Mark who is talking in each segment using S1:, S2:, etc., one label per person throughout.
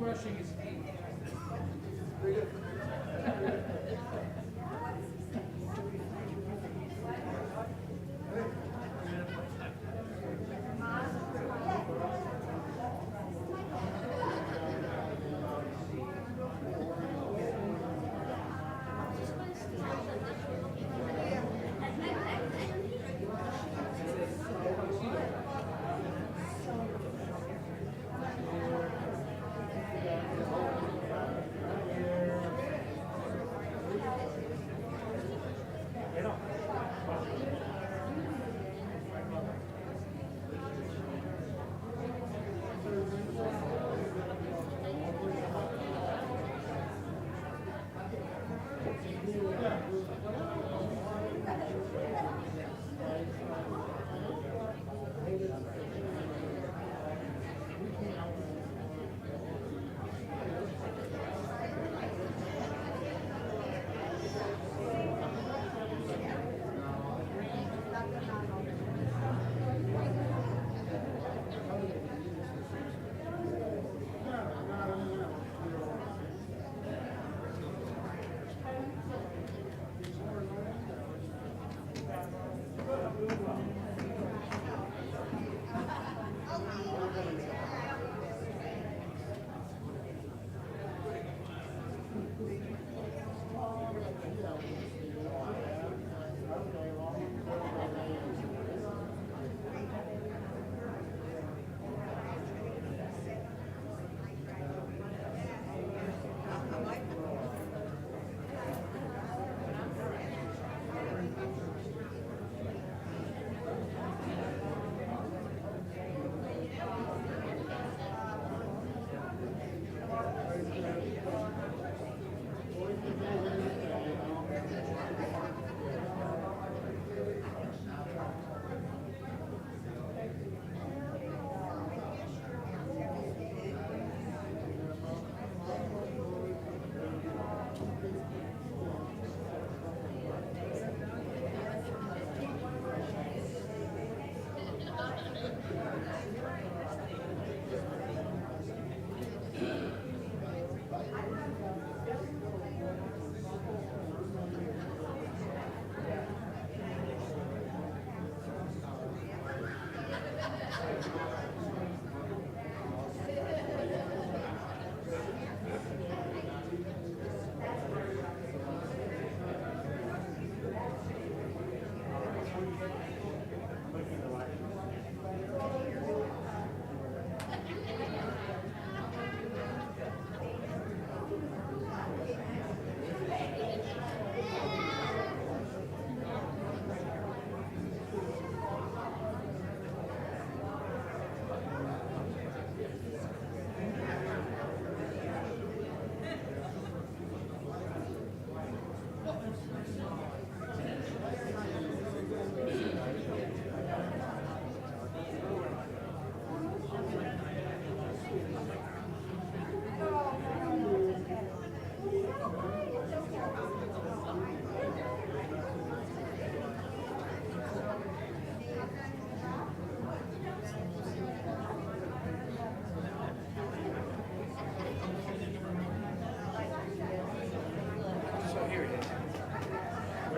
S1: brushing his teeth.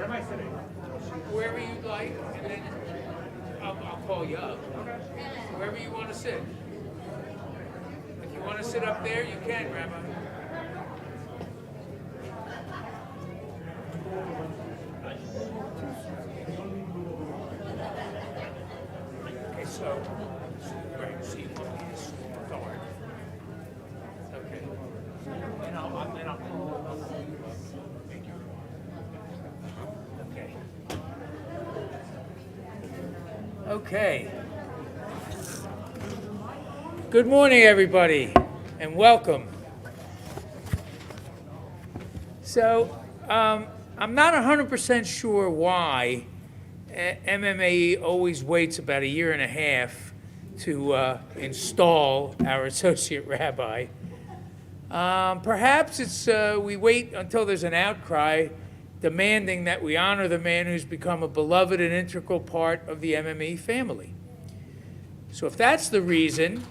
S1: Wherever you'd like, and then I'll call you up. Wherever you want to sit. If you want to sit up there, you can, Rabbi. Okay, so, right, so you want me to start. Okay. And I'll call you up. Thank you. Okay. Okay. Good morning, everybody, and welcome. So, I'm not 100% sure why MMAE always waits about a year and a half to install our associate rabbi. Perhaps it's we wait until there's an outcry demanding that we honor the man who's become a beloved and integral part of the MME family. So if that's the reason,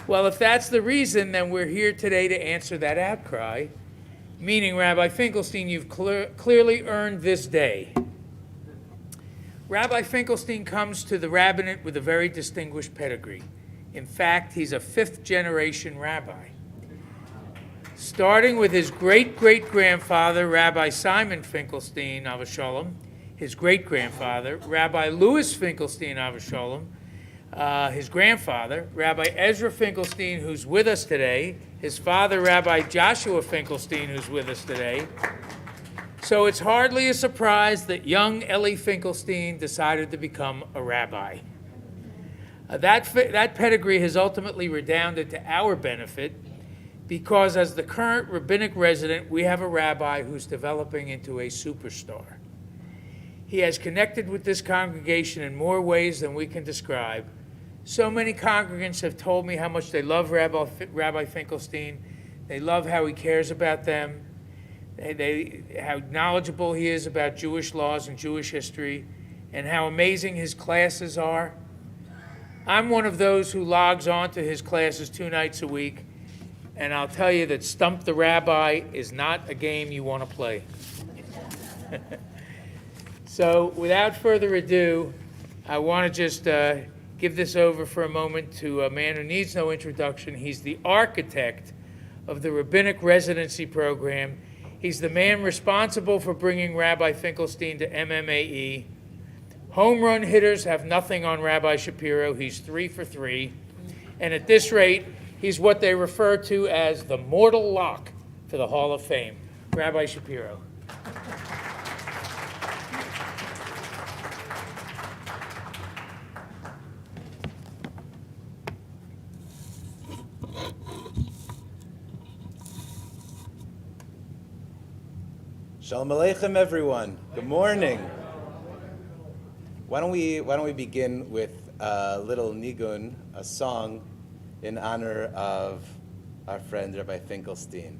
S1: then we're here today to answer that outcry, meaning, Rabbi Finkelstein, you've clearly earned this day. Rabbi Finkelstein comes to the rabbinate with a very distinguished pedigree. In fact, he's a fifth-generation rabbi. Starting with his great-great-grandfather, Rabbi Simon Finkelstein Avasholem, his great-grandfather, Rabbi Louis Finkelstein Avasholem, his grandfather, Rabbi Ezra Finkelstein, who's with us today, his father, Rabbi Joshua Finkelstein, who's with us today. So it's hardly a surprise that young Eli Finkelstein decided to become a rabbi. That pedigree has ultimately redounded to our benefit because as the current rabbinic resident, we have a rabbi who's developing into a superstar. He has connected with this congregation in more ways than we can describe. So many congregants have told me how much they love Rabbi Finkelstein. They love how he cares about them, how knowledgeable he is about Jewish laws and Jewish history, and how amazing his classes are. I'm one of those who logs on to his classes 2 nights a week, and I'll tell you that Stump the Rabbi is not a game you want to play. So without further ado, I want to just give this over for a moment to a man who needs no introduction. He's the architect of the Rabbinic Residency Program. He's the man responsible for bringing Rabbi Finkelstein to MMAE. Home run hitters have nothing on Rabbi Shapiro. He's 3 for 3. And at this rate, he's what they refer to as the mortal lock for the Hall of Fame. Rabbi Shapiro.
S2: Shalom Aleichem, everyone. Good morning. Why don't we begin with a little nigun, a song in honor of our friend Rabbi Finkelstein.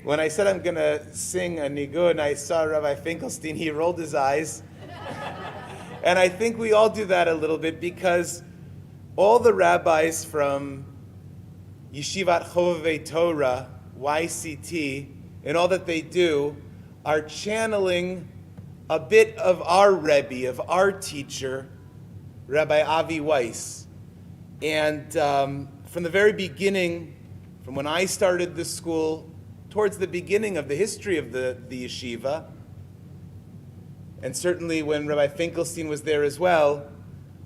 S2: When I said I'm going to sing a nigun, I saw Rabbi Finkelstein, he rolled his eyes. And I think we all do that a little bit because all the rabbis from Yeshivat Chovevei Torah, YCT, and all that they do are channeling a bit of our Rebbe, of our teacher, Rabbi Avi Weiss. And from the very beginning, from when I started this school, towards the beginning of the history of the yeshiva, and certainly when Rabbi Finkelstein was there as well,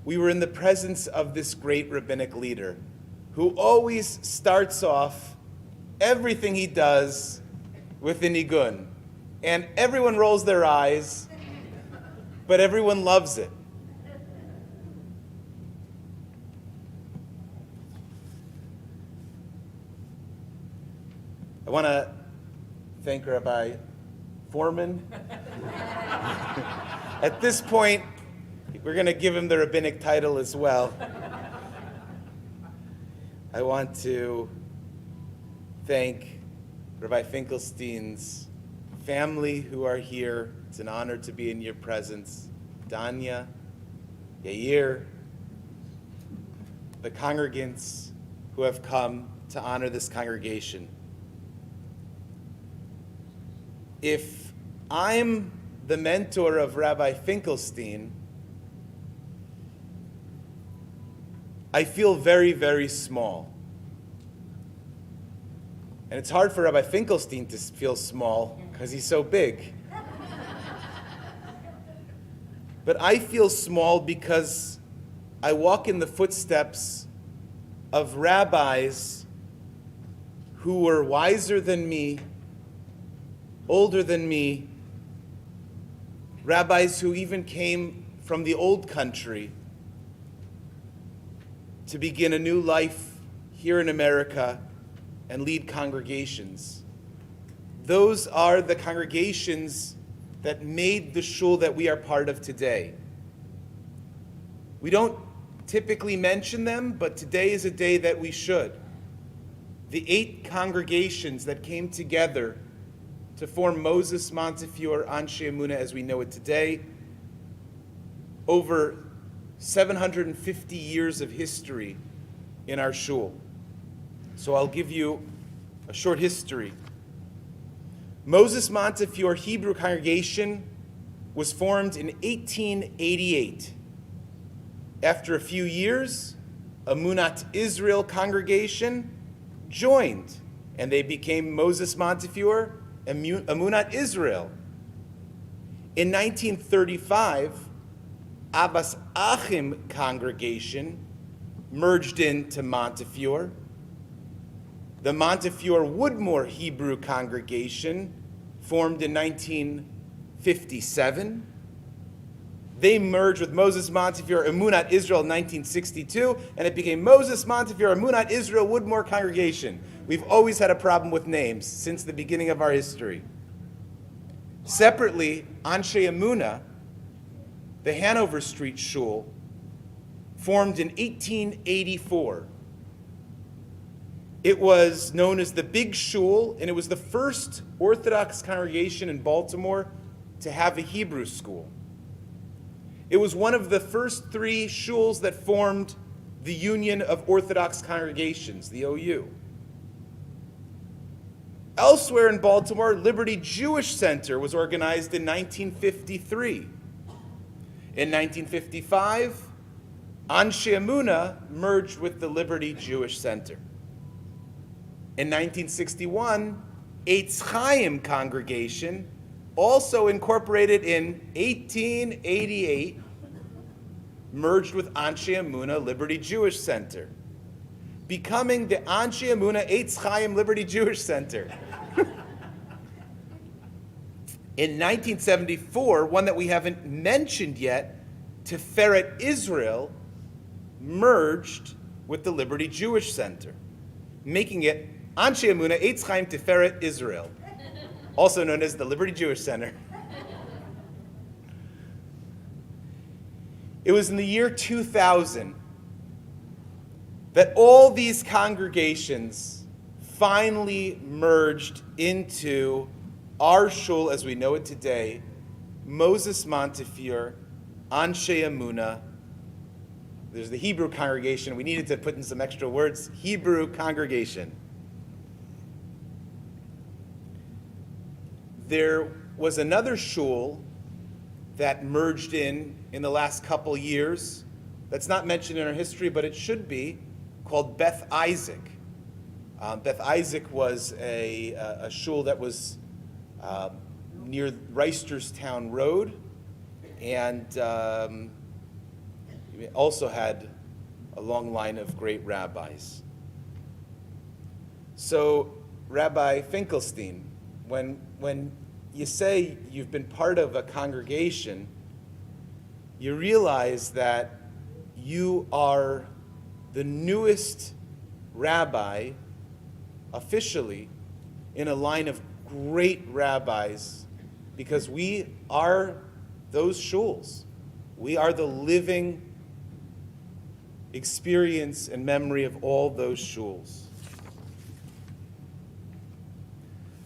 S2: we were in the presence of this great rabbinic leader who always starts off everything he does with a nigun. And everyone rolls their eyes, but everyone loves it. I want to thank Rabbi Foreman. At this point, we're going to give him the rabbinic title as well. I want to thank Rabbi Finkelstein's family who are here. It's an honor to be in your presence. Danya, Yair, the congregants who have come to honor this congregation. If I'm the mentor of Rabbi Finkelstein, I feel very, very small. And it's hard for Rabbi Finkelstein to feel small because he's so big. But I feel small because I walk in the footsteps of rabbis who were wiser than me, older than me, rabbis who even came from the old country to begin a new life here in America and lead congregations. Those are the congregations that made the shul that we are part of today. We don't typically mention them, but today is a day that we should. The 8 congregations that came together to form Moses Montefiore Anshe Emunah as we know it today, over 750 years of history in our shul. So I'll give you a short history. Moses Montefiore Hebrew congregation was formed in 1888. After a few years, Emunat Israel congregation joined, and they became Moses Montefiore Emunat Israel. In 1935, Abbas Achim congregation merged into Montefiore. The Montefiore Woodmore Hebrew congregation formed in 1957. They merged with Moses Montefiore Emunat Israel in 1962, and it became Moses Montefiore Emunat Israel Woodmore congregation. We've always had a problem with names since the beginning of our history. Separately, Anshe Emunah, the Hanover Street Shul, formed in 1884. It was known as the Big Shul, and it was the first Orthodox congregation in Baltimore to have a Hebrew school. It was one of the first 3 shuls that formed the Union of Orthodox Congregations, the OU. Elsewhere in Baltimore, Liberty Jewish Center was organized in 1953. In 1955, Anshe Emunah merged with the Liberty Jewish Center. In 1961, Eitz Chaim congregation, also incorporated in 1888, merged with Anshe Emunah Liberty Jewish Center, becoming the Anshe Emunah Eitz Chaim Liberty Jewish Center. In 1974, one that we haven't mentioned yet, Tiferet Israel merged with the Liberty Jewish Center, making it Anshe Emunah Eitz Chaim Tiferet Israel, also known as the Liberty Jewish Center. It was in the year 2000 that all these congregations finally merged into our shul as we know it today, Moses Montefiore Anshe Emunah. There's the Hebrew congregation. We needed to put in some extra words. Hebrew congregation. There was another shul that merged in the last couple years that's not mentioned in our history, but it should be, called Beth Isaac. Beth Isaac was a shul that was near Reisterstown Road, and it also had a long line of great rabbis. So, Rabbi Finkelstein, when you say you've been part of a congregation, you realize that you are the newest rabbi officially in a line of great rabbis, because we are those shuls. We are the living experience and memory of all those shuls.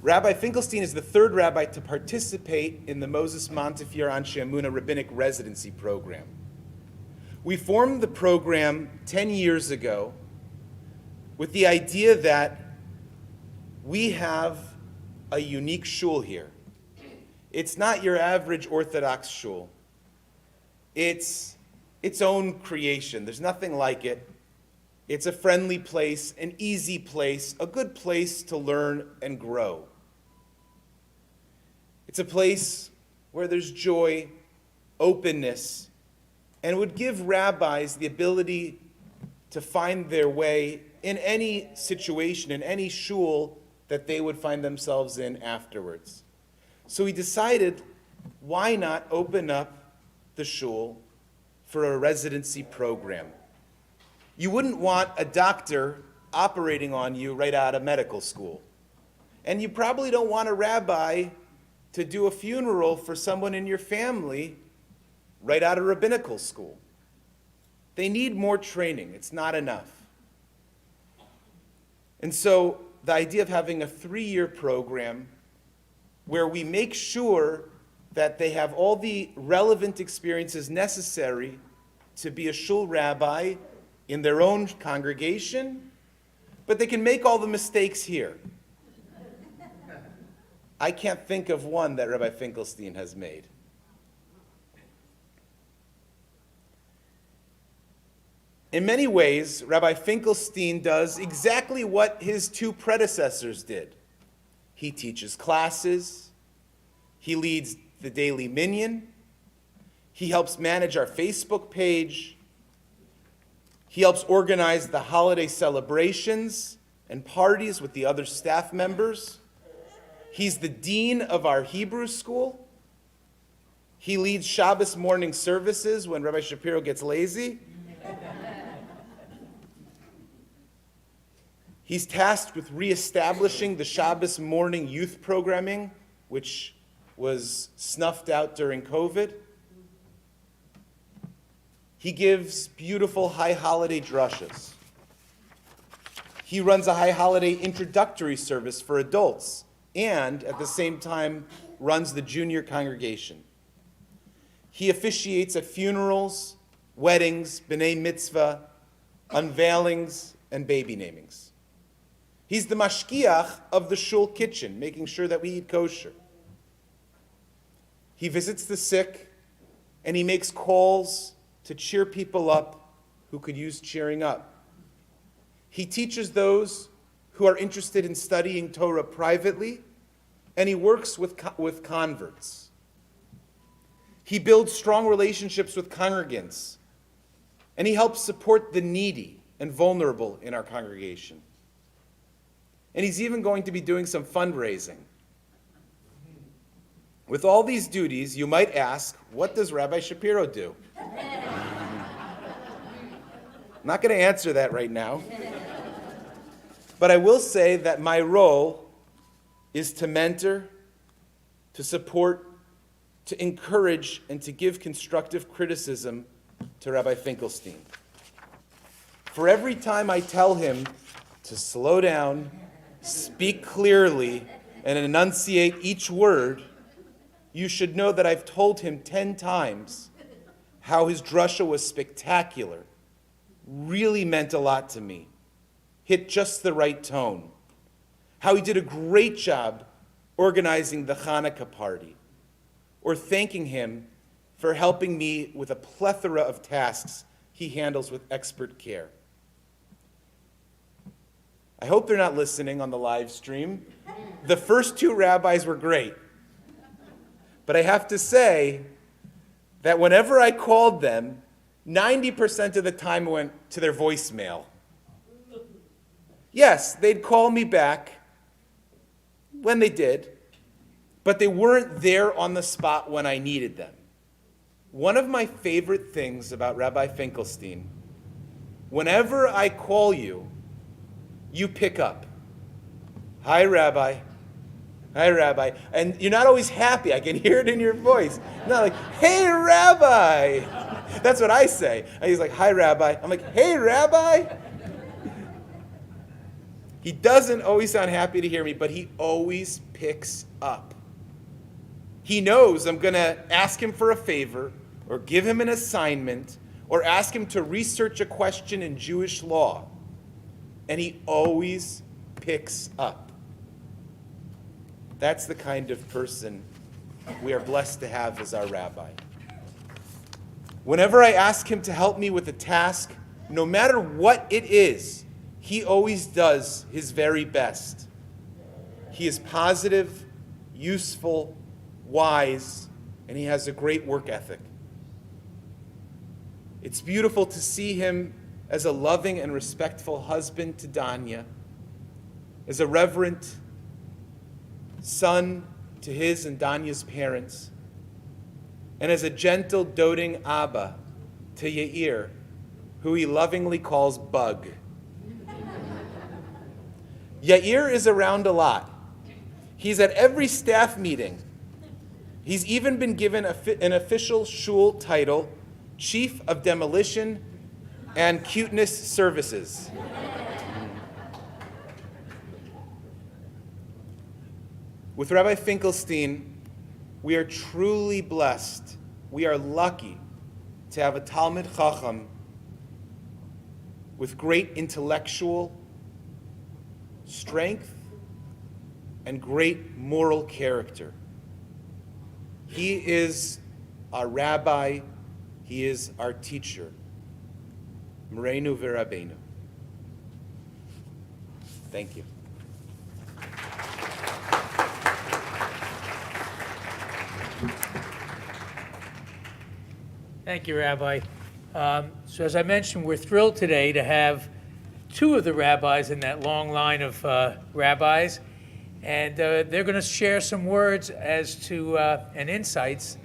S2: Rabbi Finkelstein is the third rabbi to participate in the Moses Montefiore Anshe Emunah Rabbinic Residency Program. We formed the program 10 years ago with the idea that we have a unique shul here. It's not your average Orthodox shul. It's its own creation. There's nothing like it. It's a friendly place, an easy place, a good place to learn and grow. It's a place where there's joy, openness, and would give rabbis the ability to find their way in any situation, in any shul that they would find themselves in afterwards. So we decided, why not open up the shul for a residency program? You wouldn't want a doctor operating on you right out of medical school. And you probably don't want a rabbi to do a funeral for someone in your family right out of rabbinical school. They need more training. It's not enough. And so the idea of having a 3-year program where we make sure that they have all the relevant experiences necessary to be a shul rabbi in their own congregation, but they can make all the mistakes here. I can't think of one that Rabbi Finkelstein has made. In many ways, Rabbi Finkelstein does exactly what his two predecessors did. He teaches classes, he leads the daily minyan, he helps manage our Facebook page, he helps organize the holiday celebrations and parties with the other staff members. He's the dean of our Hebrew school. He leads Shabbos morning services when Rabbi Shapiro gets lazy. He's tasked with reestablishing the Shabbos morning youth programming, which was snuffed out during COVID. He gives beautiful high holiday drushas. He runs a high holiday introductory service for adults and at the same time runs the junior congregation. He officiates at funerals, weddings, b'nai mitzvah, unveilings, and baby namings. He's the mashkiach of the shul kitchen, making sure that we eat kosher. He visits the sick, and he makes calls to cheer people up who could use cheering up. He teaches those who are interested in studying Torah privately, and he works with converts. He builds strong relationships with congregants, and he helps support the needy and vulnerable in our congregation. And he's even going to be doing some fundraising. With all these duties, you might ask, what does Rabbi Shapiro do? I'm not going to answer that right now. But I will say that my role is to mentor, to support, to encourage, and to give constructive criticism to Rabbi Finkelstein. For every time I tell him to slow down, speak clearly, and enunciate each word, you should know that I've told him 10 times how his drasha was spectacular, really meant a lot to me, hit just the right tone, how he did a great job organizing the Hanukkah party, or thanking him for helping me with a plethora of tasks he handles with expert care. I hope they're not listening on the live stream. The first two rabbis were great. But I have to say that whenever I called them, 90% of the time went to their voicemail. Yes, they'd call me back when they did, but they weren't there on the spot when I needed them. One of my favorite things about Rabbi Finkelstein, whenever I call you, you pick up. Hi, Rabbi. Hi, Rabbi. And you're not always happy. I can hear it in your voice. Not like, hey, Rabbi. That's what I say. And he's like, hi, Rabbi. I'm like, hey, Rabbi. He doesn't always sound happy to hear me, but he always picks up. He knows I'm going to ask him for a favor or give him an assignment or ask him to research a question in Jewish law. And he always picks up. That's the kind of person we are blessed to have as our rabbi. Whenever I ask him to help me with a task, no matter what it is, he always does his very best. He is positive, useful, wise, and he has a great work ethic. It's beautiful to see him as a loving and respectful husband to Danya, as a reverent son to his and Danya's parents, and as a gentle, doting Abba to Yair, who he lovingly calls Bug. Yair is around a lot. He's at every staff meeting. He's even been given an official shul title, Chief of Demolition and Cuteness Services. With Rabbi Finkelstein, we are truly blessed. We are lucky to have a Talmid Chacham with great intellectual strength and great moral character. He is our rabbi. He is our teacher. Moreinu v'Rabbeinu. Thank you.
S1: Thank you, Rabbi. So as I mentioned, we're thrilled today to have two of the rabbis in that long line of rabbis, and they're going to share some words as to and insights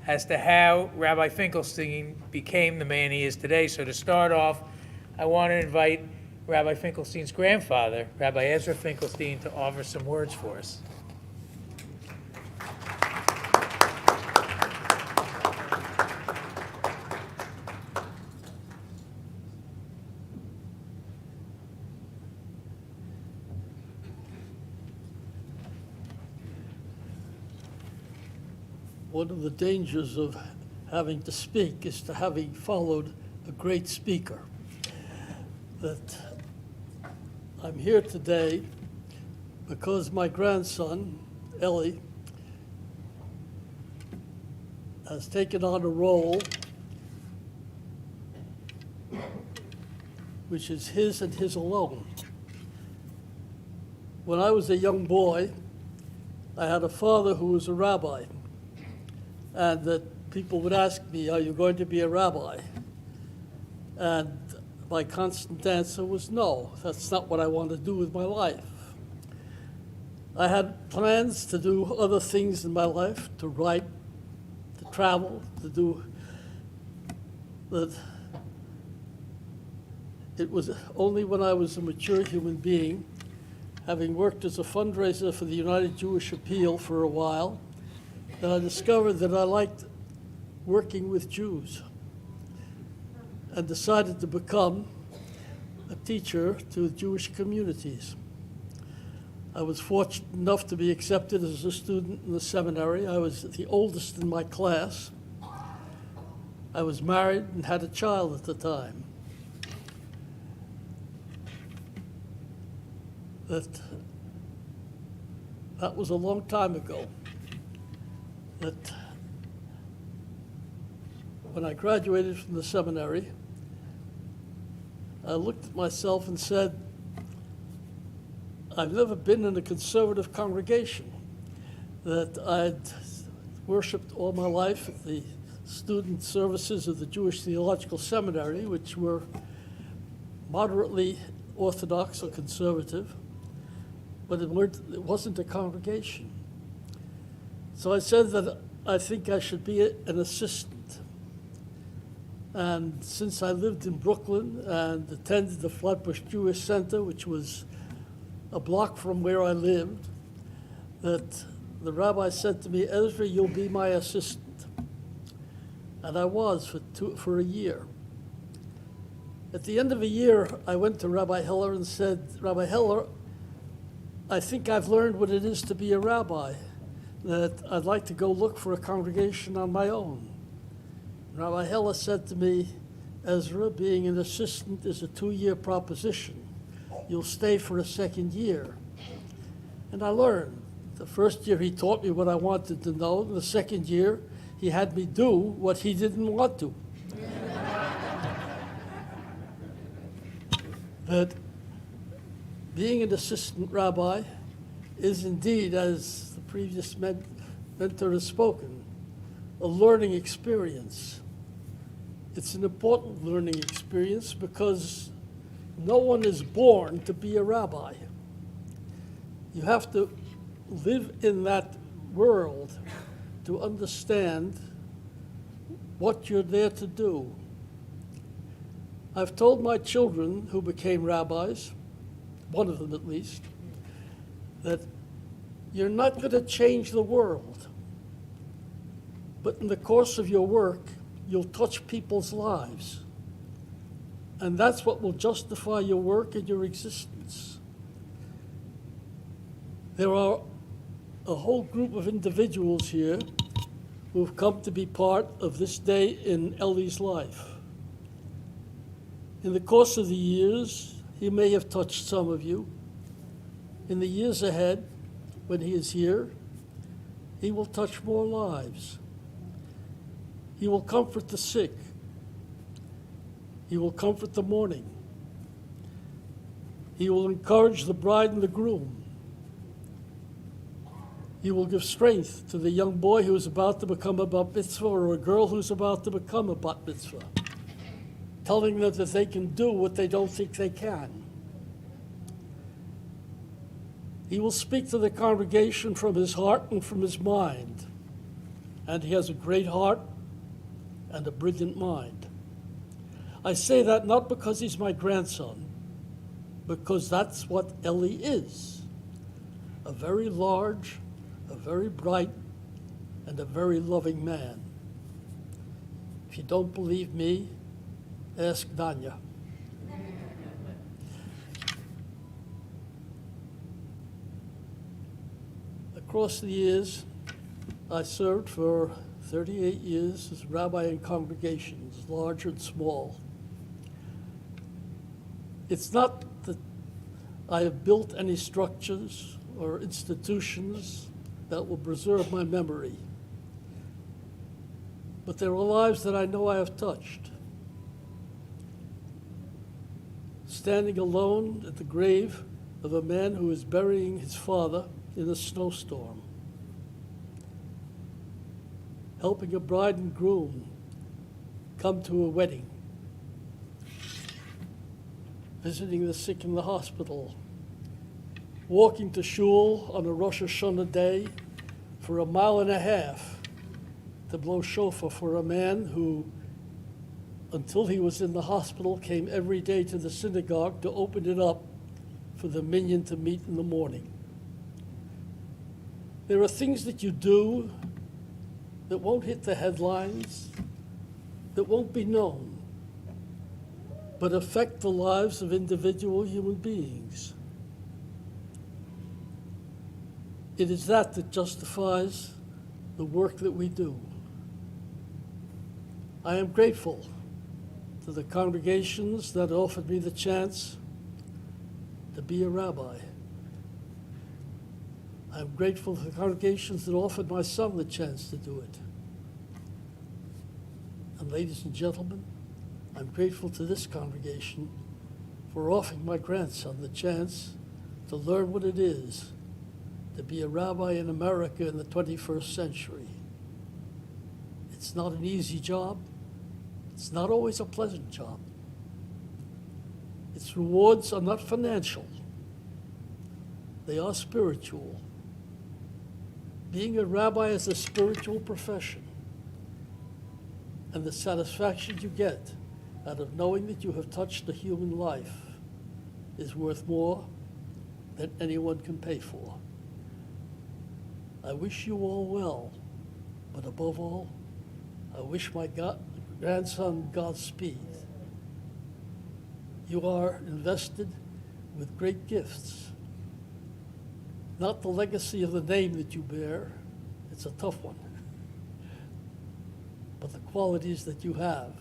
S1: as to how Rabbi Finkelstein became the man he is today. So to start off, I want to invite Rabbi Finkelstein's grandfather, Rabbi Ezra Finkelstein, to offer some words for us.
S3: One of the dangers of having to speak is to having followed a great speaker. That I'm here today because my grandson, Eli, has taken on a role which is his and his alone. When I was a young boy, I had a father who was a rabbi. And that people would ask me, are you going to be a rabbi? And my constant answer was no, that's not what I want to do with my life. I had plans to do other things in my life, to write, to travel, to do that. It was only when I was a mature human being, having worked as a fundraiser for the United Jewish Appeal for a while, that I discovered that I liked working with Jews and decided to become a teacher to Jewish communities. I was fortunate enough to be accepted as a student in the seminary. I was the oldest in my class. I was married and had a child at the time. That was a long time ago. That when I graduated from the seminary, I looked at myself and said, I've never been in a conservative congregation, that I'd worshiped all my life at the student services of the Jewish Theological Seminary, which were moderately Orthodox or conservative, but it wasn't a congregation. So I said that I think I should be an assistant. And since I lived in Brooklyn and attended the Flatbush Jewish Center, which was a block from where I lived, that the rabbi said to me, Ezra, you'll be my assistant. And I was for a year. At the end of a year, I went to Rabbi Heller and said, Rabbi Heller, I think I've learned what it is to be a rabbi, that I'd like to go look for a congregation on my own. Rabbi Heller said to me, Ezra, being an assistant is a 2-year proposition. You'll stay for a second year. And I learned. The first year he taught me what I wanted to know. The second year he had me do what he didn't want to. That being an assistant rabbi is indeed, as the previous mentor has spoken, a learning experience. It's an important learning experience because no one is born to be a rabbi. You have to live in that world to understand what you're there to do. I've told my children who became rabbis, one of them at least, that you're not going to change the world, but in the course of your work, you'll touch people's lives. And that's what will justify your work and your existence. There are a whole group of individuals here who have come to be part of this day in Ellie's life. In the course of the years, he may have touched some of you. In the years ahead, when he is here, he will touch more lives. He will comfort the sick. He will comfort the mourning. He will encourage the bride and the groom. He will give strength to the young boy who is about to become a bat mitzvah or a girl who's about to become a bat mitzvah, telling them that they can do what they don't think they can. He will speak to the congregation from his heart and from his mind. And he has a great heart and a brilliant mind. I say that not because he's my grandson, because that's what Ellie is. A very large, a very bright, and a very loving man. If you don't believe me, ask Danya. Across the years, I served for 38 years as rabbi in congregations, large and small. It's not that I have built any structures or institutions that will preserve my memory, but there are lives that I know I have touched. Standing alone at the grave of a man who is burying his father in a snowstorm, helping a bride and groom come to a wedding, visiting the sick in the hospital, walking to shul on a Rosh Hashanah day for 1.5 miles to blow shofar for a man who, until he was in the hospital, came every day to the synagogue to open it up for the minyan to meet in the morning. There are things that you do that won't hit the headlines, that won't be known, but affect the lives of individual human beings. It is that justifies the work that we do. I am grateful to the congregations that offered me the chance to be a rabbi. I'm grateful to the congregations that offered my son the chance to do it. And ladies and gentlemen, I'm grateful to this congregation for offering my grandson the chance to learn what it is to be a rabbi in America in the 21st century. It's not an easy job. It's not always a pleasant job. Its rewards are not financial. They are spiritual. Being a rabbi is a spiritual profession, and the satisfaction you get out of knowing that you have touched a human life is worth more than anyone can pay for. I wish you all well, but above all, I wish my grandson Godspeed. You are invested with great gifts. Not the legacy of the name that you bear, it's a tough one, but the qualities that you have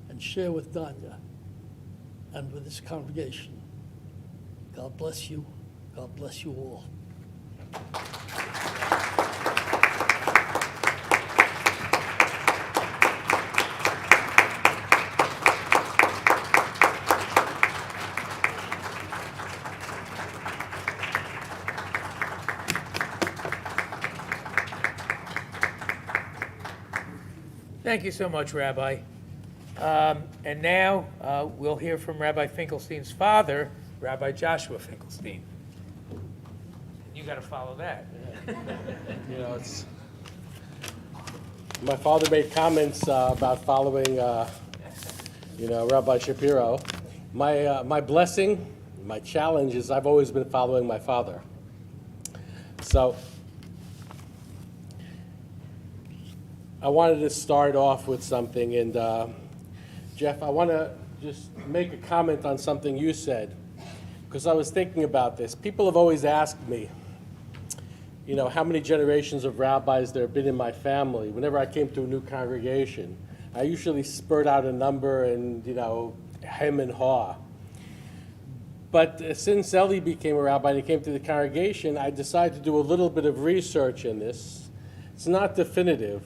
S3: and share with Danya and with this congregation. God bless you. God bless you all.
S1: Thank you so much, Rabbi. And now we'll hear from Rabbi Finkelstein's father, Rabbi Joshua Finkelstein. You got to follow that.
S4: You know, my father made comments about following, Rabbi Shapiro. My blessing, my challenge is I've always been following my father. So I wanted to start off with something, and Jeff, I want to just make a comment on something you said, because I was thinking about this. People have always asked me, how many generations of rabbis there have been in my family. Whenever I came to a new congregation, I usually spurt out a number and, hem and haw. But since Eli became a rabbi and he came to the congregation, I decided to do a little bit of research in this. It's not definitive,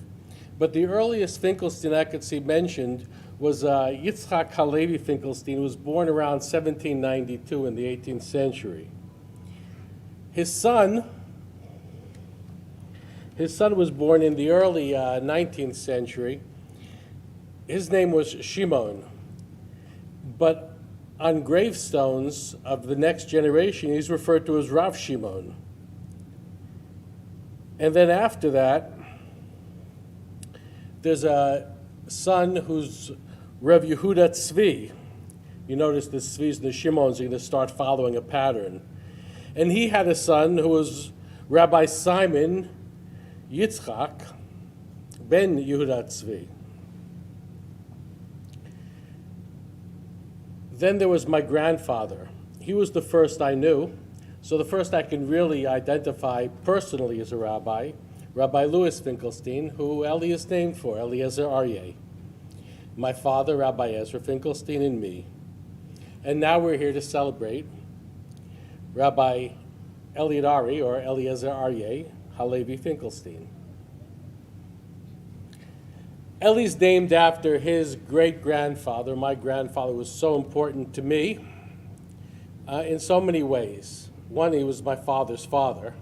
S4: but the earliest Finkelstein I could see mentioned was Yitzchak Halevi Finkelstein, who was born around 1792 in the 18th century. His son was born in the early 19th century. His name was Shimon. But on gravestones of the next generation, he's referred to as Rav Shimon. And then after that, there's a son who's Rav Yehuda Tzvi. You notice the Tzvis and the Shimons are going to start following a pattern. And he had a son who was Rabbi Simon Yitzchak ben Yehuda Tzvi. Then there was my grandfather. He was the first I knew, so the first I can really identify personally as a rabbi, Rabbi Louis Finkelstein, who Eli is named for, Eliezer Aryeh. My father, Rabbi Ezra Finkelstein, and me. And now we're here to celebrate Rabbi Eliadari, or Eliezer Aryeh, Halevi Finkelstein. Eli's named after his great-grandfather. My grandfather was so important to me in so many ways. One, he was my father's father,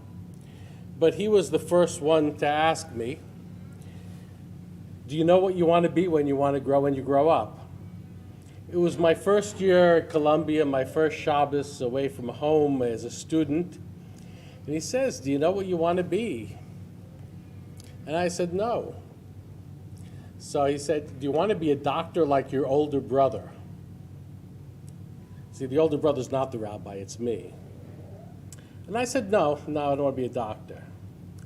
S4: but he was the first one to ask me, do you know what you want to be when you want to grow when you grow up? It was my first year at Columbia, my first Shabbos away from home as a student, and he says, do you know what you want to be? And I said, no. So he said, do you want to be a doctor like your older brother? See, the older brother's not the rabbi, it's me. And I said, no, I don't want to be a doctor.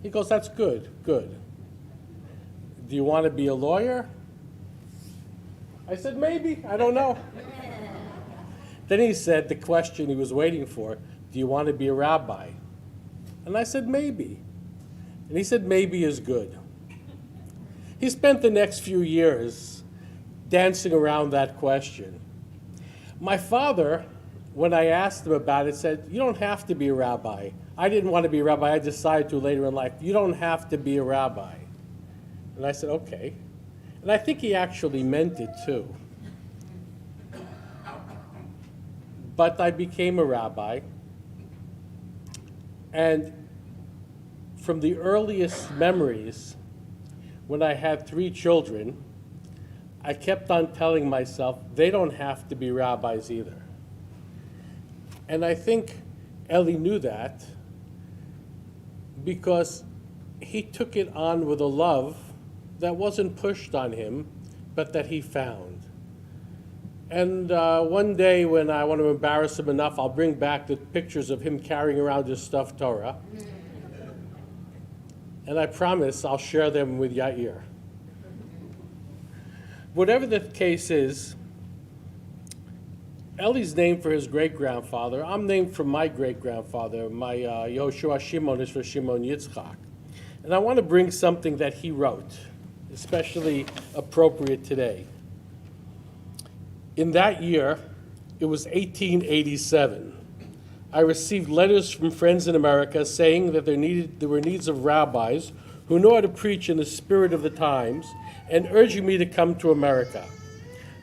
S4: He goes, that's good. Do you want to be a lawyer? I said, maybe, I don't know. Then he said the question he was waiting for, do you want to be a rabbi? And I said, maybe. And he said, maybe is good. He spent the next few years dancing around that question. My father, when I asked him about it, said, you don't have to be a rabbi. I didn't want to be a rabbi. I decided to later in life. You don't have to be a rabbi. And I said, okay. And I think he actually meant it too. But I became a rabbi, and from the earliest memories, when I had 3 children, I kept on telling myself, they don't have to be rabbis either. And I think Eli knew that because he took it on with a love that wasn't pushed on him, but that he found. And one day when I want to embarrass him enough, I'll bring back the pictures of him carrying around his stuffed Torah. And I promise I'll share them with Yair. Whatever the case is, Eli's named for his great-grandfather. I'm named for my great-grandfather. My Yehoshua Shimon is for Shimon Yitzchak. And I want to bring something that he wrote, especially appropriate today. In that year, it was 1887, I received letters from friends in America saying that there were needs of rabbis who know how to preach in the spirit of the times and urging me to come to America.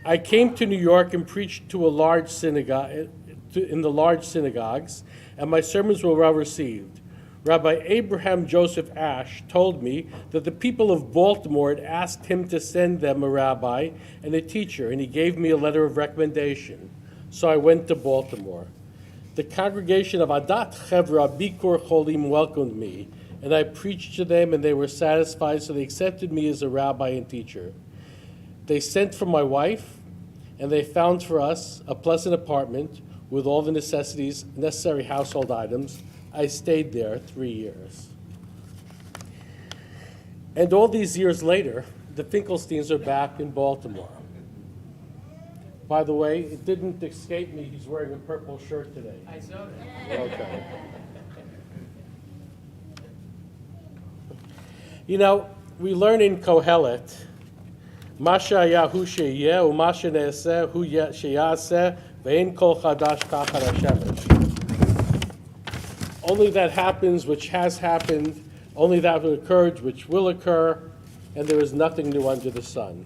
S4: I came to New York and preached to a large synagogue, in the large synagogues, and my sermons were well received. Rabbi Abraham Joseph Ashe told me that the people of Baltimore had asked him to send them a rabbi and a teacher, and he gave me a letter of recommendation. So I went to Baltimore. The congregation of Adat Chevra Bikur Cholim welcomed me, and I preached to them, and they were satisfied, so they accepted me as a rabbi and teacher. They sent for my wife, and they found for us a pleasant apartment with all the necessary household items. I stayed there 3 years. And all these years later, the Finkelsteins are back in Baltimore. By the way, it didn't escape me, he's wearing a purple shirt today.
S1: I saw that.
S4: Okay. You know, we learn in Kohelet, Masha Yahu Sheyeh, Umasha Ne'eseh, Hu Sheyaseh, Ve'en Kol Chadash Kachar HaShemesh. Only that happens which has happened, only that occurred which will occur, and there is nothing new under the sun.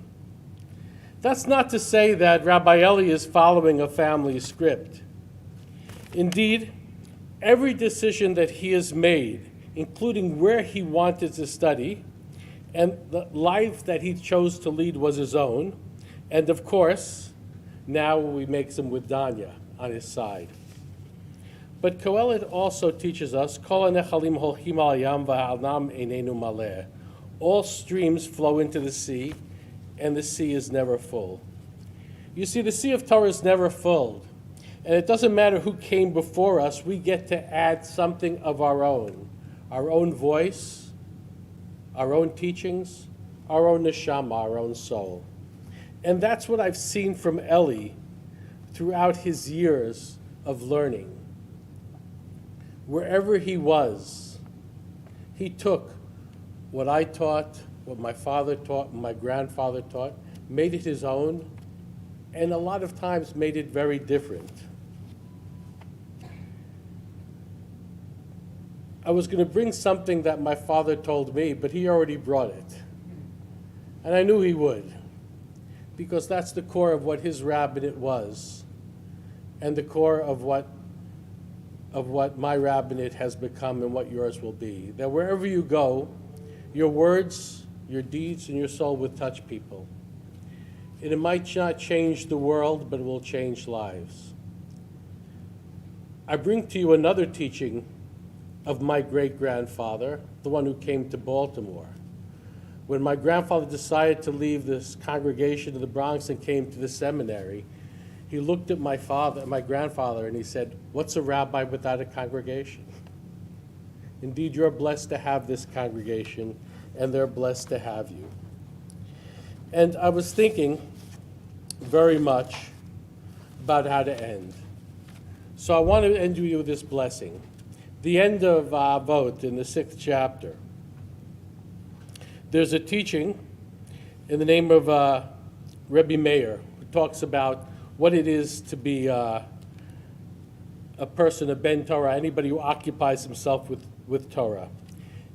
S4: That's not to say that Rabbi Eli is following a family script. Indeed, every decision that he has made, including where he wanted to study, and the life that he chose to lead was his own, and of course, now he makes him with Danya on his side. But Kohelet also teaches us, Kol hanechalim holchim al yam v'ha'anam einenu maleh. All streams flow into the sea, and the sea is never full. You see, the sea of Torah is never full, and it doesn't matter who came before us, we get to add something of our own voice, our own teachings, our own neshama, our own soul. And that's what I've seen from Eli throughout his years of learning. Wherever he was, he took what I taught, what my father taught, my grandfather taught, made it his own, and a lot of times made it very different. I was going to bring something that my father told me, but he already brought it. And I knew he would, because that's the core of what his rabbinate was, and the core of what my rabbinate has become and what yours will be. That wherever you go, your words, your deeds, and your soul will touch people. And it might not change the world, but it will change lives. I bring to you another teaching of my great-grandfather, the one who came to Baltimore. When my grandfather decided to leave this congregation in the Bronx and came to the seminary, he looked at my grandfather, and he said, "What's a rabbi without a congregation?" Indeed, you're blessed to have this congregation, and they're blessed to have you. And I was thinking very much about how to end. So I want to end you with this blessing. The end of Avot in the 6th chapter. There's a teaching in the name of Rebbe Meir, who talks about what it is to be a person, a ben Torah, anybody who occupies himself with Torah.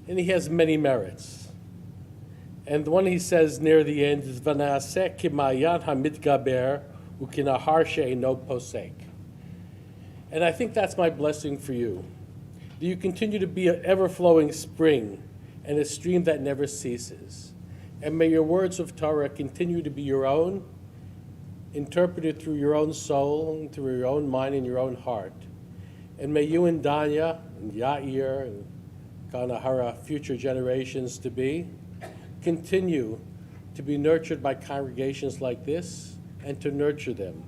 S4: And he has many merits. And the one he says near the end is, V'na'aseh kimayan hamidgaber u'kinahar she'eino posek. And I think that's my blessing for you. Do you continue to be an ever-flowing spring and a stream that never ceases? And may your words of Torah continue to be your own, interpreted through your own soul, through your own mind and your own heart. And may you and Danya and Yair and Kanahara, future generations to be, continue to be nurtured by congregations like this and to nurture them.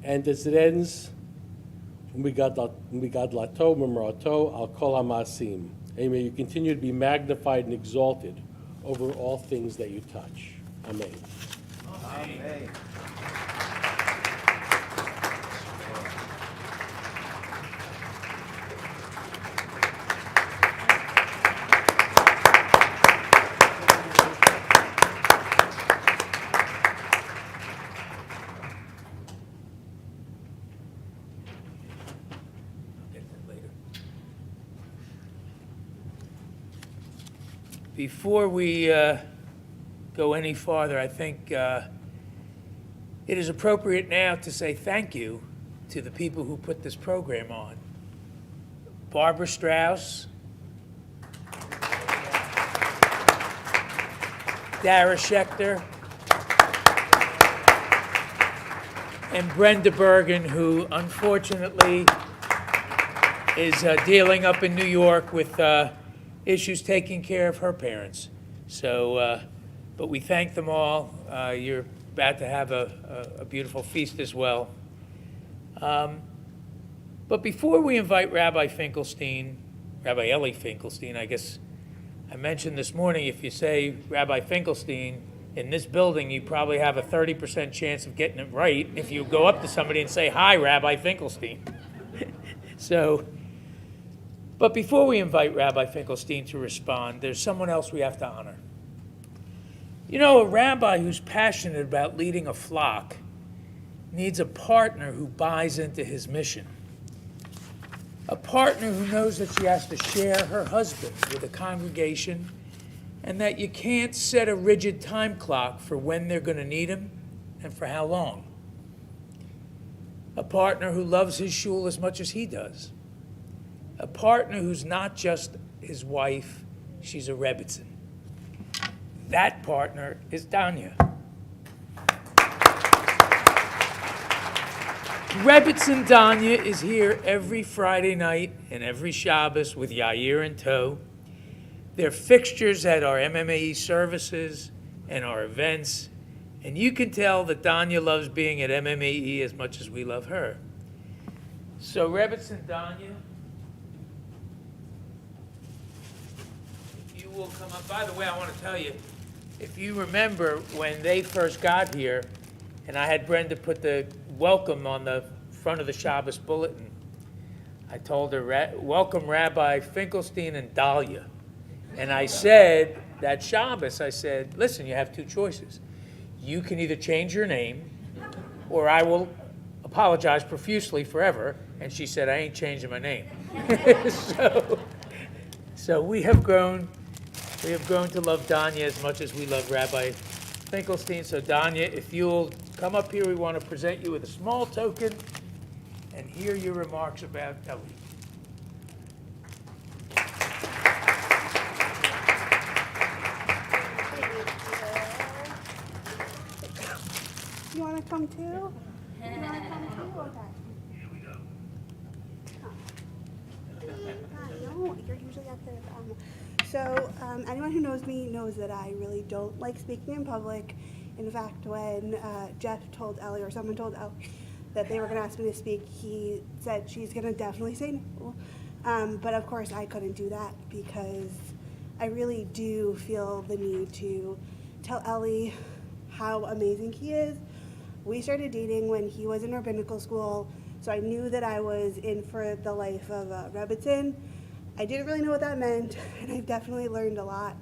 S4: And as it ends, Umigadlato Memrato al Kol Hamasim. And may you continue to be magnified and exalted over all things that you touch. Amen.
S2: Amen.
S1: Get that later. Before we go any farther, I think it is appropriate now to say thank you to the people who put this program on. Barbara Strauss, Dara Schechter, and Brenda Bergen, who unfortunately is dealing up in New York with issues taking care of her parents. So, but we thank them all. You're about to have a beautiful feast as well. But before we invite Rabbi Finkelstein, Rabbi Eli Finkelstein, I guess I mentioned this morning, if you say Rabbi Finkelstein in this building, you probably have a 30% chance of getting it right if you go up to somebody and say, "Hi, Rabbi Finkelstein." So, but before we invite Rabbi Finkelstein to respond, there's someone else we have to honor. You know, a rabbi who's passionate about leading a flock needs a partner who buys into his mission. A partner who knows that she has to share her husband with a congregation and that you can't set a rigid time clock for when they're going to need him and for how long. A partner who loves his shul as much as he does. A partner who's not just his wife, she's a Rebbitzin. That partner is Danya. Rebbitzin Danya is here every Friday night and every Shabbos with Yair in tow. They're fixtures at our MMAE services and our events, and you can tell that Danya loves being at MMAE as much as we love her. So Rebbitzin Danya, if you will come up. By the way, I want to tell you, if you remember when they first got here, and I had Brenda put the welcome on the front of the Shabbos bulletin, I told her, welcome Rabbi Finkelstein and Dahlia. And I said, that Shabbos, I said, listen, you have two choices. You can either change your name, or I will apologize profusely forever. And she said, I ain't changing my name. So we have grown to love Danya as much as we love Rabbi Finkelstein. So Danya, if you'll come up here, we want to present you with a small token and hear your remarks about Eli.
S5: You want to come too? You want to come too? Okay.
S1: Here we go.
S5: No, you're usually up there. So anyone who knows me knows that I really don't like speaking in public. In fact, when Jeff told Ellie, or someone told Ellie, that they were going to ask me to speak, he said she's going to definitely say no. But of course, I couldn't do that because I really do feel the need to tell Ellie how amazing he is. We started dating when he was in rabbinical school, so I knew that I was in for the life of a Rebbitzin. I didn't really know what that meant, and I've definitely learned a lot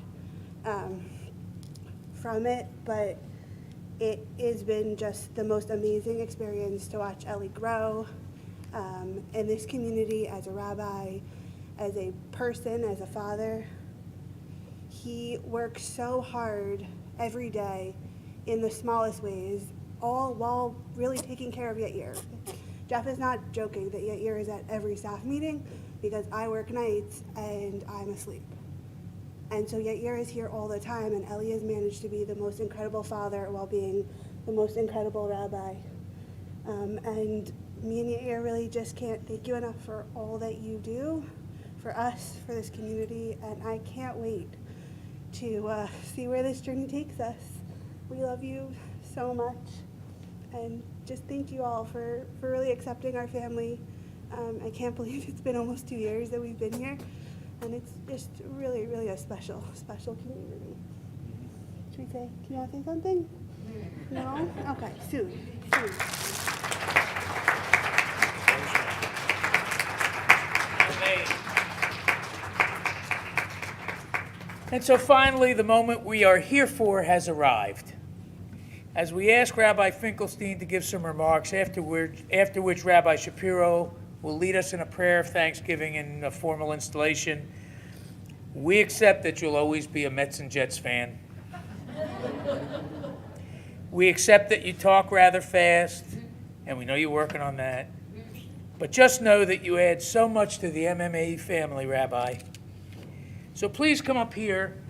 S5: from it, but it has been just the most amazing experience to watch Ellie grow in this community as a rabbi, as a person, as a father. He works so hard every day in the smallest ways, all while really taking care of Yair. Jeff is not joking that Yair is at every staff meeting because I work nights and I'm asleep. And so Yair is here all the time, and Eli has managed to be the most incredible father while being the most incredible rabbi. And me and Yair really just can't thank you enough for all that you do for us, for this community, and I can't wait to see where this journey takes us. We love you so much, and just thank you all for really accepting our family. I can't believe it's been almost 2 years that we've been here, and it's just really, really a special community. Should we say, can you want to say something? No? Okay, soon.
S1: And so finally, the moment we are here for has arrived. As we ask Rabbi Finkelstein to give some remarks, after which Rabbi Shapiro will lead us in a prayer of thanksgiving and a formal installation, we accept that you'll always be a Mets and Jets fan. We accept that you talk rather fast, and we know you're working on that. But just know that you add so much to the MMA family, Rabbi. So please come up here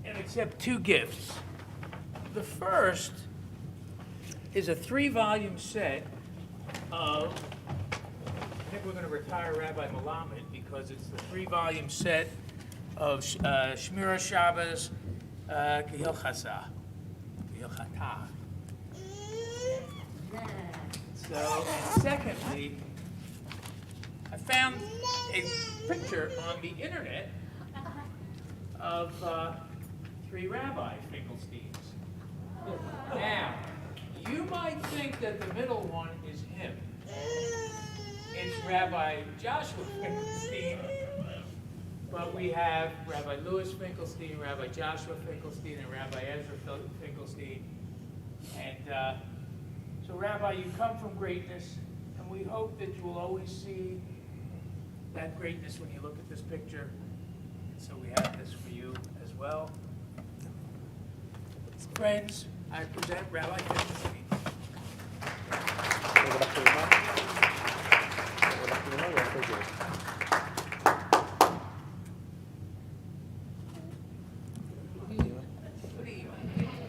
S1: and accept 2 gifts. The first is a 3-volume set of, I think we're going to retire Rabbi Melamed because it's the 3-volume set of Shmira Shabbos Kehilchasa. So, and secondly, I found a picture on the internet of 3 Rabbi Finkelsteins. Now, you might think that the middle one is him. It's Rabbi Joshua Finkelstein, but we have Rabbi Louis Finkelstein, Rabbi Joshua Finkelstein, and Rabbi Ezra Finkelstein. And so, Rabbi, you come from greatness, and we hope that you will always see that greatness when you look at this picture. And so we have this for you as well. Friends, I present Rabbi Finkelstein.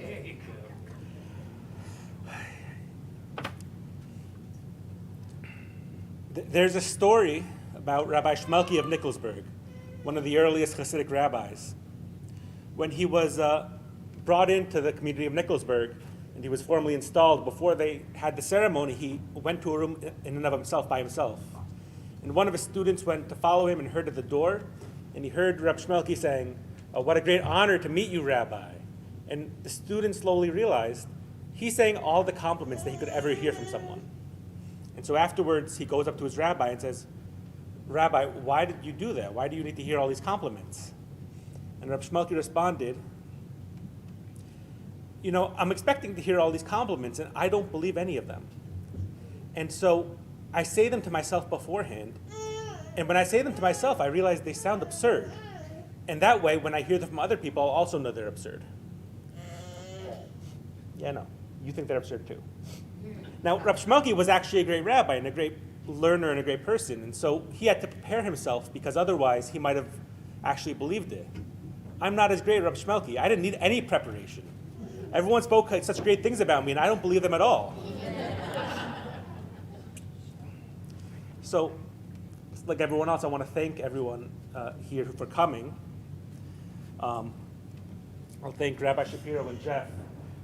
S1: There you go.
S6: There's a story about Rabbi Shmelki of Nikolsburg, one of the earliest Hasidic rabbis. When he was brought into the community of Nikolsburg and he was formally installed, before they had the ceremony, he went to a room in and of himself by himself. And one of his students went to follow him and heard at the door, and he heard Rabbi Shmelki saying, "Oh, what a great honor to meet you, Rabbi." And the student slowly realized he's saying all the compliments that he could ever hear from someone. And so afterwards, he goes up to his rabbi and says, "Rabbi, why did you do that? Why do you need to hear all these compliments?" And Rabbi Shmelki responded, "You know, I'm expecting to hear all these compliments, and I don't believe any of them. And so I say them to myself beforehand, and when I say them to myself, I realize they sound absurd. And that way, when I hear them from other people, I'll also know they're absurd." Yeah, no, you think they're absurd too. Now, Rabbi Shmelki was actually a great rabbi and a great learner and a great person, and so he had to prepare himself because otherwise he might have actually believed it. I'm not as great as Rabbi Shmelki. I didn't need any preparation. Everyone spoke such great things about me, and I don't believe them at all. So, like everyone else, I want to thank everyone here for coming. I'll thank Rabbi Shapiro and Jeff.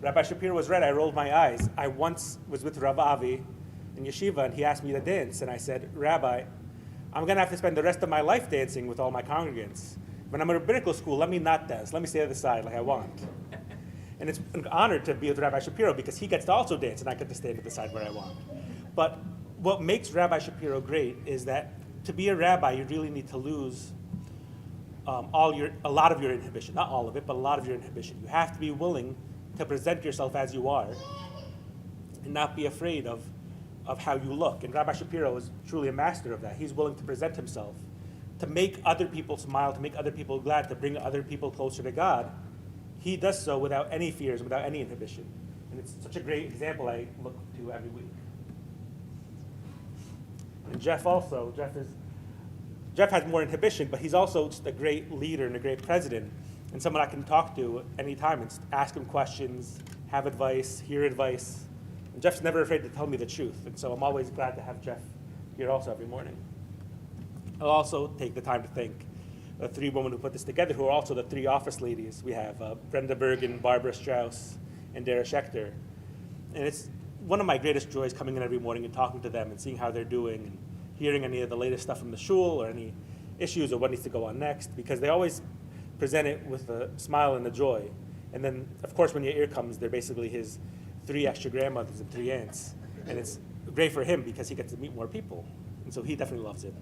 S6: Rabbi Shapiro was right. I rolled my eyes. I once was with Rav Avi in yeshiva, and he asked me to dance. And I said, "Rabbi, I'm going to have to spend the rest of my life dancing with all my congregants. When I'm in rabbinical school, let me not dance. Let me stay at the side like I want." And it's an honor to be with Rabbi Shapiro because he gets to also dance, and I get to stand at the side where I want. But what makes Rabbi Shapiro great is that to be a rabbi, you really need to lose a lot of your inhibition. Not all of it, but a lot of your inhibition. You have to be willing to present yourself as you are and not be afraid of how you look. And Rabbi Shapiro is truly a master of that. He's willing to present himself, to make other people smile, to make other people glad, to bring other people closer to God. He does so without any fears, without any inhibition. And it's such a great example I look to every week. And Jeff also, Jeff has more inhibition, but he's also just a great leader and a great president, and someone I can talk to anytime and just ask him questions, have advice, hear advice. And Jeff's never afraid to tell me the truth, and so I'm always glad to have Jeff here also every morning. I'll also take the time to thank the three women who put this together, who are also the three office ladies. We have Brenda Bergen, Barbara Strauss, and Dara Schechter. And it's one of my greatest joys coming in every morning and talking to them and seeing how they're doing and hearing any of the latest stuff from the shul or any issues or what needs to go on next, because they always present it with a smile and a joy. And then, of course, when Yair comes, they're basically his 3 extra grandmothers and 3 aunts. And it's great for him because he gets to meet more people. And so he definitely loves it.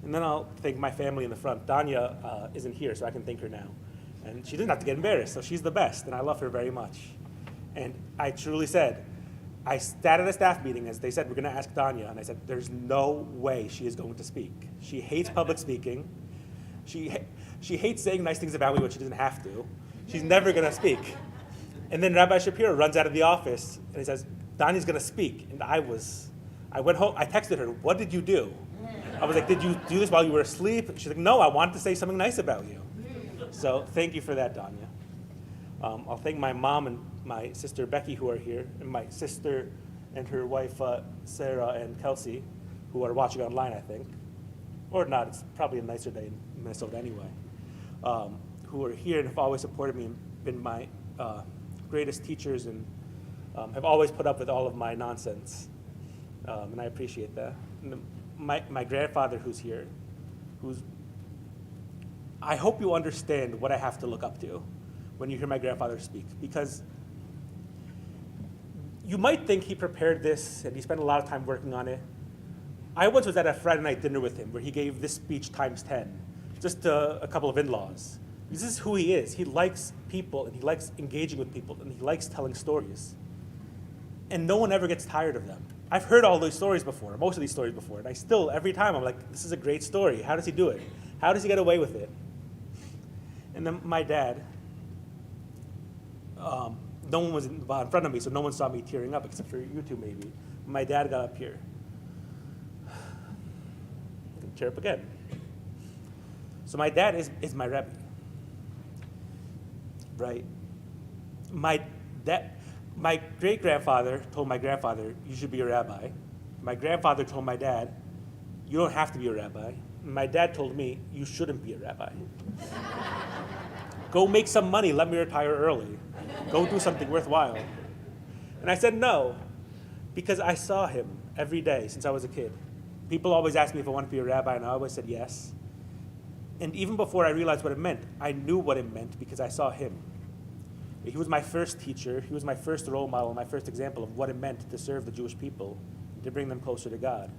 S6: And then I'll thank my family in the front. Danya isn't here, so I can thank her now. And she didn't have to get embarrassed, so she's the best, and I love her very much. And I truly said, I sat at a staff meeting as they said, we're gonna ask Danya, and I said, there's no way she is going to speak. She hates public speaking. She hates saying nice things about me when she doesn't have to. She's never gonna speak. And then Rabbi Shapiro runs out of the office, and he says, Danya's gonna speak. And I went home, I texted her, what did you do? I was like, did you do this while you were asleep? She's like, no, I wanted to say something nice about you. So thank you for that, Danya. I'll thank my mom and my sister Becky, who are here, and my sister and her wife Sarah and Kelsey, who are watching online, I think. Or not, it's probably a nicer day in Minnesota anyway. Who are here and have always supported me and been my greatest teachers and have always put up with all of my nonsense. And I appreciate that. And my grandfather who's here, I hope you understand what I have to look up to when you hear my grandfather speak, because you might think he prepared this and he spent a lot of time working on it. I once was at a Friday night dinner with him where he gave this speech times 10, just to a couple of in-laws. This is who he is. He likes people and he likes engaging with people and he likes telling stories. And no one ever gets tired of them. I've heard all these stories before, most of these stories before, and I still, every time, I'm like, this is a great story. How does he do it? How does he get away with it? And then my dad, no one was in front of me, so no one saw me tearing up, except for you two maybe. My dad got up here. I'm gonna tear up again. So my dad is my Rebbe, right? My great-grandfather told my grandfather, you should be a rabbi. My grandfather told my dad, you don't have to be a rabbi. My dad told me, you shouldn't be a rabbi. Go make some money, let me retire early. Go do something worthwhile. And I said no, because I saw him every day since I was a kid. People always asked me if I wanted to be a rabbi, and I always said yes. And even before I realized what it meant, I knew what it meant because I saw him. He was my first teacher. He was my first role model, my first example of what it meant to serve the Jewish people, to bring them closer to God.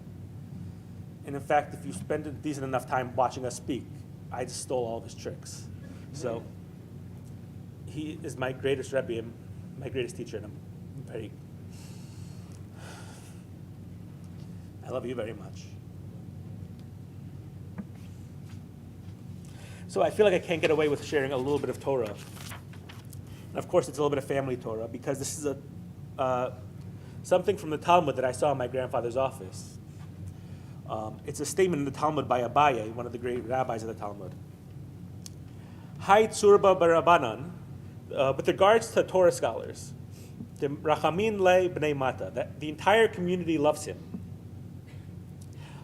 S6: And in fact, if you spend a decent enough time watching us speak, I just stole all of his tricks. So he is my greatest Rebbe and my greatest teacher, and I love you very much. So I feel like I can't get away with sharing a little bit of Torah. And of course, it's a little bit of family Torah, because this is something from the Talmud that I saw in my grandfather's office. It's a statement in the Talmud by Abaye, one of the great rabbis of the Talmud. Hai Tzurba Barabanan, with regards to Torah scholars, the Rachamin Le Bnei Mata, that the entire community loves him.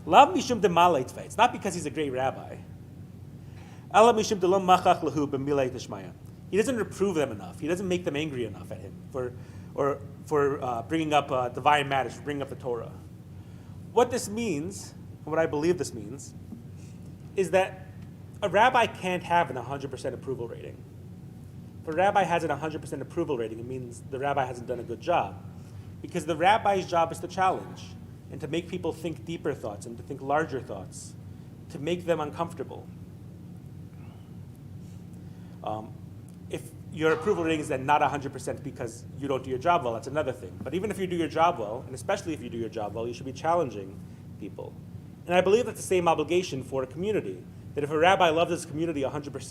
S6: Lav Mishum de Malei. It's not because he's a great rabbi. Ela Mishum de Lo Machach Lahu B'Milei Tishmaya. He doesn't reprove them enough. He doesn't make them angry enough at him for bringing up divine matters, for bringing up the Torah. What this means, and what I believe this means, is that a rabbi can't have an 100% approval rating. If a rabbi has an 100% approval rating, it means the rabbi hasn't done a good job. Because the rabbi's job is to challenge and to make people think deeper thoughts and to think larger thoughts, to make them uncomfortable. If your approval rating is then not 100% because you don't do your job well, that's another thing. But even if you do your job well, and especially if you do your job well, you should be challenging people. And I believe that's the same obligation for a community, that if a rabbi loves his community 100%,